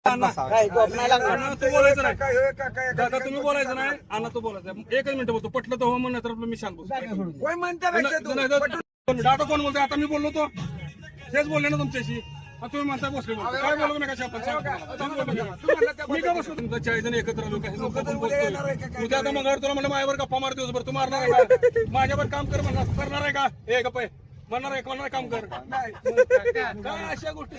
तू बोलायचं नाही दादा, तुम्ही बोलायचं नाही. अण्णा तू बोलायचं. एकच मिनिट बोलतो. पटलं तर हो म्हणलं तर मी शांत बसतो. आता कोण बोलतोय? आता मी बोललो तो तेच बोलले ना तुमच्याशी. तुम्ही म्हणता बसले काय बोलू नका मी का बसलो तुमचा 40 जण एकत्र आलो काही उद्या आता मंगळवार तुला म्हणलं माझ्यावर गप्पा मार दिवसभर तू मारणार आहे का? माझ्यावर काम कर म्हणणार करणार आहे का? हे गप्पा म्हणणार आहे म्हणणार काम कर काय अशा गोष्टी.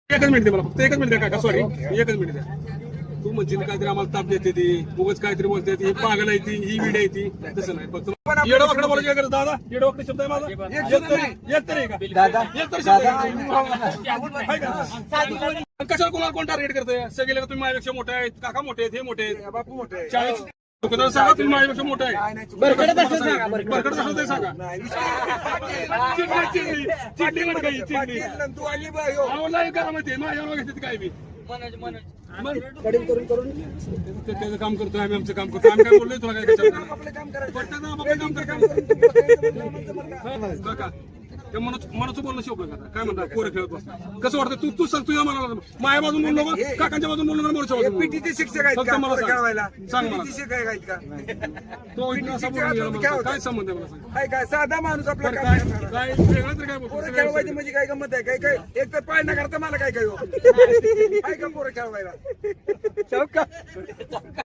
एकच मिनिट दे मला फक्त एकच मिनिट द्या का सॉरी एकच मिनिट द्या. तू म्हणशील काहीतरी आम्हाला ताप देते ती उगाच काहीतरी बोलते ही पागल आहे ती ही विड आहे ती तसं नाही. फक्त येडं वाकडं बोलायचं काय दादा येडं वाकडं शब्द आहे माझा एक तरी का एक तरी कशाला कोणाला कोण टार्गेट करतोय? सगळे तुम्ही माझ्यापेक्षा मोठे आहेत काका मोठे आहेत हे मोठे आहेत बापू मोठे आहेत 40 सांगा तुम्ही माझ्यापेक्षा मोठा आहे बरकड असं ते सांगा चिडली म्हणजे काही चिडली करा माहिती माझ्या घेते काय बी त्याचं काम करतोय आम्ही आमचं काम करतो. आम्ही काय बोललोय तुला काय काका त्या मनाचं बोलणं शिकलं का काय म्हणतात पोरं खेळत बसतात कसं वाटतं तू तू सांग तुझ्या मनाला माझ्या बाजून बोललो का काकांच्या बाजून बोललो का मोरच्या बाजून पीटीचे शिक्षक आहेत फक्त मला सांग मला शिक्षक आहेत का तो असा बोलून काय संबंध आहे मला सांग काय साधा माणूस आपला काय वेगळं तर काय पोरं खेळवायची म्हणजे काय गंमत आहे काय काय एक तर पाय न करता मला काय काय काय का पोरं खेळवायला